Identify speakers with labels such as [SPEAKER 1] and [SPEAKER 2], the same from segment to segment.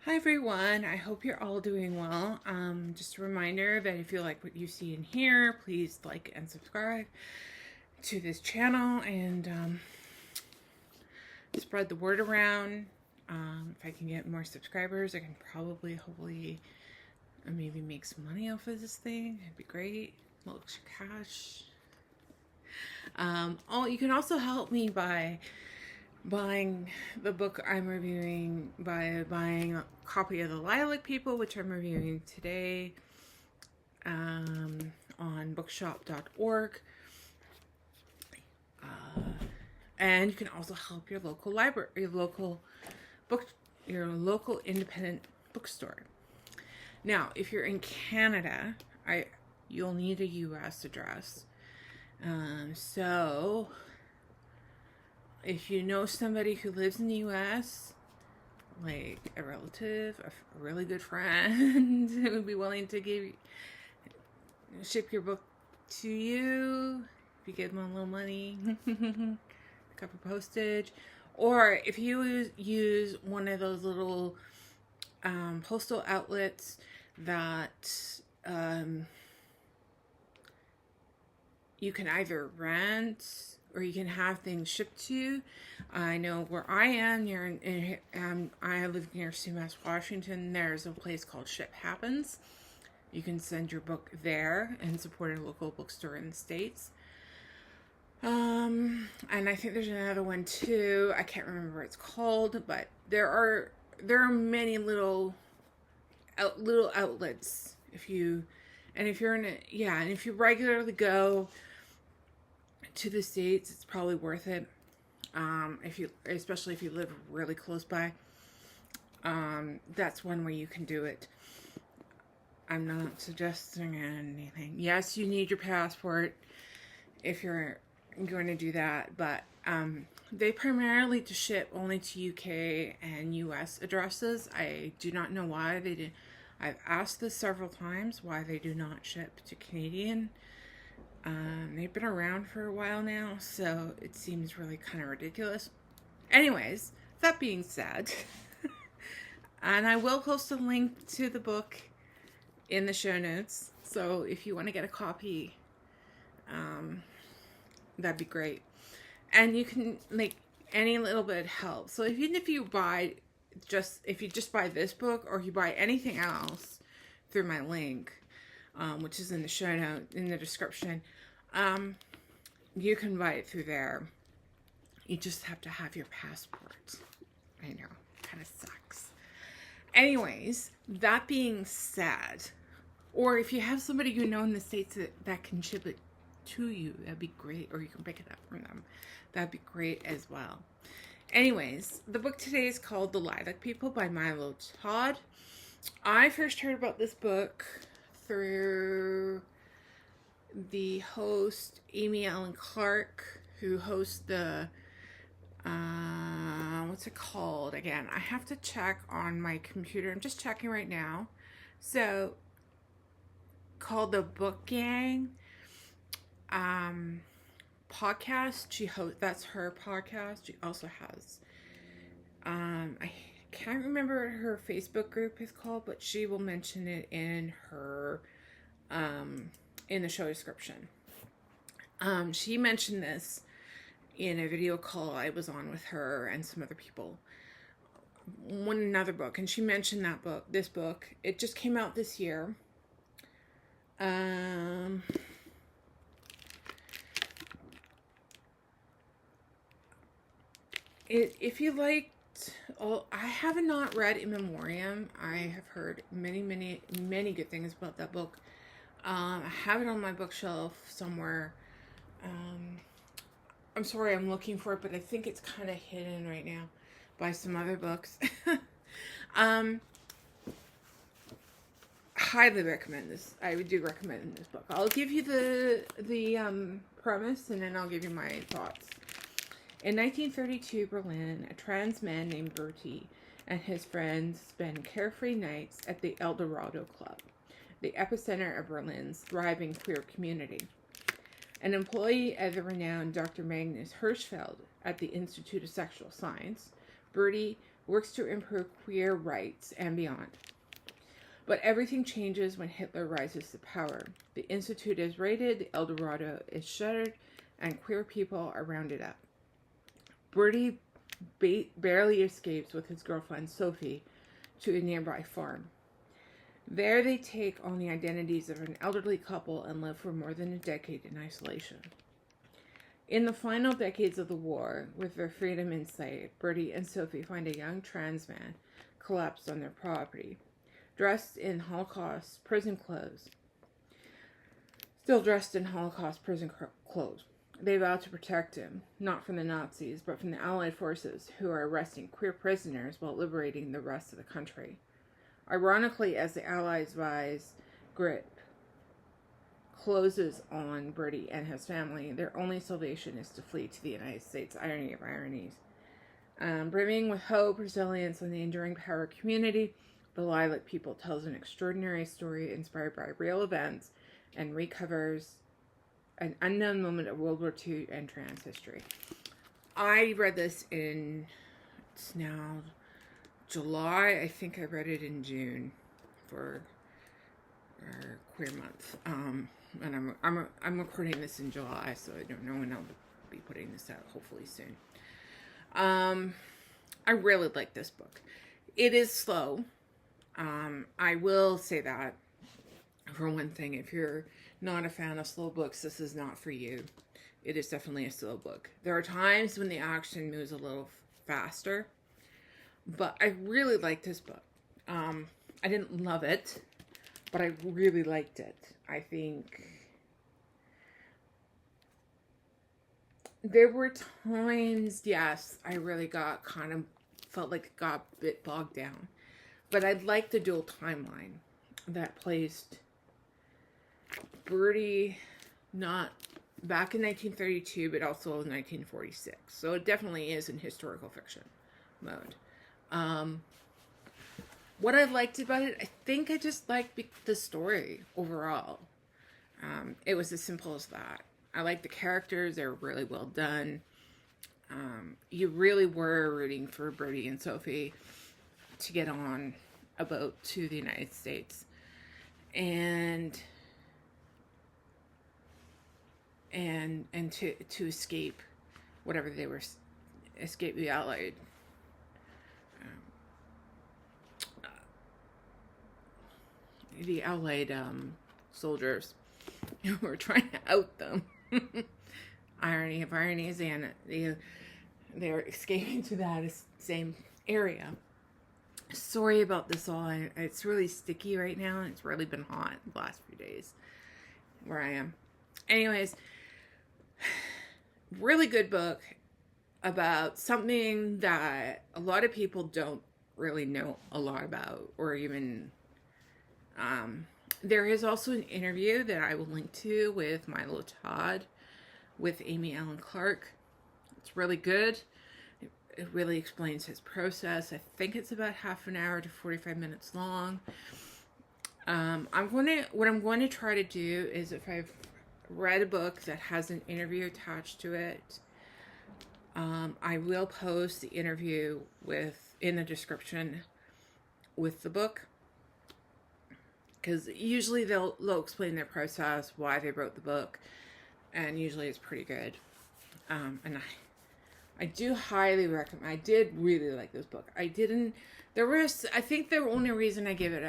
[SPEAKER 1] Hi everyone, I hope you're all doing well. Just a reminder that if you like what you see in here, please like and subscribe to this channel and spread the word around. If I can get more subscribers, I can probably, hopefully, maybe make some money off of this thing. It'd be great. A little extra cash. You can also help me by buying the book I'm reviewing by buying a copy of the Lilac People, which I'm reviewing today on bookshop.org. And you can also help your local library, your local independent bookstore. Now, if you're in Canada, you'll need a U.S. address. So if you know somebody who lives in the U.S., like a relative, a really good friend who would be willing to ship your book to you, if you give them a little money, a cup of postage, or if you use one of those little postal outlets that you can either rent or you can have things shipped to you. I know where I am, I live near Sumas, Washington. There's a place called Ship Happens. You can send your book there and support a local bookstore in the States. And I think there's another one too. I can't remember what it's called, but there are many little outlets if you regularly go to the States, it's probably worth it. Especially if you live really close by, that's one way you can do it. I'm not suggesting anything. Yes, you need your passport if you're going to do that, but they primarily to ship only to UK and US addresses. I do not know why they did. I've asked this several times why they do not ship to Canadian. They've been around for a while now, so it seems really kind of ridiculous. Anyways, that being said, and I will post a link to the book in the show notes, so if you want to get a copy, that'd be great. And you can make any little bit help. So even if you just buy this book or you buy anything else through my link, which is in the show note, in the description, you can buy it through there. You just have to have your passport. I know, kind of sucks. Anyways, that being said, or if you have somebody you know in the States that can ship it to you, that'd be great. Or you can pick it up from them. That'd be great as well. Anyways, the book today is called The Lilac People by Milo Todd. I first heard about this book through the host Amy Allen Clark, who hosts the what's it called again? I have to check on my computer. I'm just checking right now. So, called the Book Gang podcast. That's her podcast. She also has I can't remember what her Facebook group is called, but she will mention it in her in the show description. She mentioned this in a video call I was on with her and some other people. Another book, and she mentioned this book. It just came out this year. If you liked, I have not read In Memoriam. I have heard many, many, many good things about that book. I have it on my bookshelf somewhere. I'm sorry, I'm looking for it, but I think it's kind of hidden right now by some other books. Highly recommend this. I do recommend this book. I'll give you the premise, and then I'll give you my thoughts. In 1932 Berlin, a trans man named Bertie and his friends spend carefree nights at the El Dorado Club, the epicenter of Berlin's thriving queer community. An employee of the renowned Dr. Magnus Hirschfeld at the Institute of Sexual Science, Bertie works to improve queer rights and beyond. But everything changes when Hitler rises to power. The Institute is raided, the El Dorado is shuttered, and queer people are rounded up. Bertie barely escapes with his girlfriend Sophie to a nearby farm. There they take on the identities of an elderly couple and live for more than a decade in isolation. In the final decades of the war, with their freedom in sight, Bertie and Sophie find a young trans man collapsed on their property, dressed in Holocaust prison clothes. Still dressed in Holocaust prison clothes. They vow to protect him, not from the Nazis, but from the Allied forces who are arresting queer prisoners while liberating the rest of the country. Ironically, as the Allies' vice grip closes on Bertie and his family, their only salvation is to flee to the United States. Irony of ironies. Brimming with hope, resilience, and the enduring power of community, The Lilac People tells an extraordinary story inspired by real events and recovers an unknown moment of World War II and trans history. I read this it's now July. I think I read it in June for Queer Month. And I'm recording this in July, so I don't know when I'll be putting this out. Hopefully soon. I really like this book. It is slow. I will say that for one thing. If you're not a fan of slow books, this is not for you. It is definitely a slow book. There are times when the action moves a little faster, but I really liked this book. I didn't love it, but I really liked it. I think there were times, yes, I really felt like it got a bit bogged down. But I liked the dual timeline that placed Bertie not back in 1932, but also in 1946. So it definitely is in historical fiction mode. What I liked about it, I think I just liked the story overall. It was as simple as that. I liked the characters. They were really well done. You really were rooting for Bertie and Sophie to get on a boat to the United States. And to escape whatever they were, escape the Allied soldiers who were trying to out them. Irony of ironies, and they're escaping to that same area. Sorry about this all. It's really sticky right now, and it's really been hot the last few days where I am. Anyways, really good book about something that a lot of people don't really know a lot about, or even there is also an interview that I will link to with Milo Todd with Amy Allen Clark. It's really good. It really explains his process. I think it's about half an hour to 45 minutes long. What I'm going to try to do is, if I've read a book that has an interview attached to it, I will post the interview in the description with the book, because usually they'll explain their process, why they wrote the book, and usually it's pretty good. And I do highly recommend. I did really like this book. I think the only reason I gave it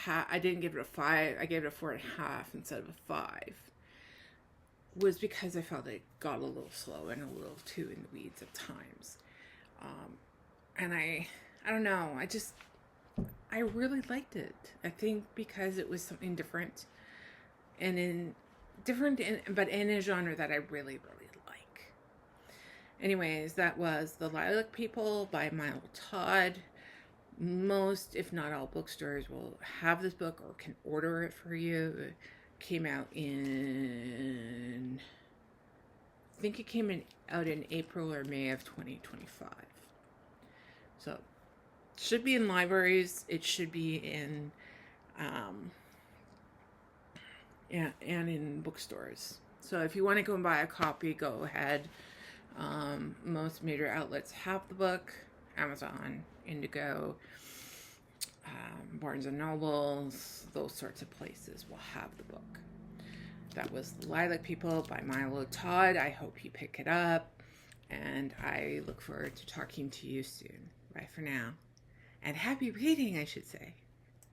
[SPEAKER 1] I didn't give it a 5, I gave it a 4.5 instead of a 5, was because I felt it got a little slow and a little too in the weeds at times. And I don't know, I really liked it. I think because it was something different, but in a genre that I really, really like. Anyways, that was The Lilac People by Milo Todd. Most, if not all, bookstores will have this book or can order it for you. It came out out in April or May of 2025. So, it should be in libraries. It should be in, and in bookstores. So if you want to go and buy a copy, go ahead. Most major outlets have the book. Amazon, Indigo, Barnes and Nobles, those sorts of places will have the book. That was Lilac People by Milo Todd. I hope you pick it up, and I look forward to talking to you soon. Bye for now. And happy reading, I should say.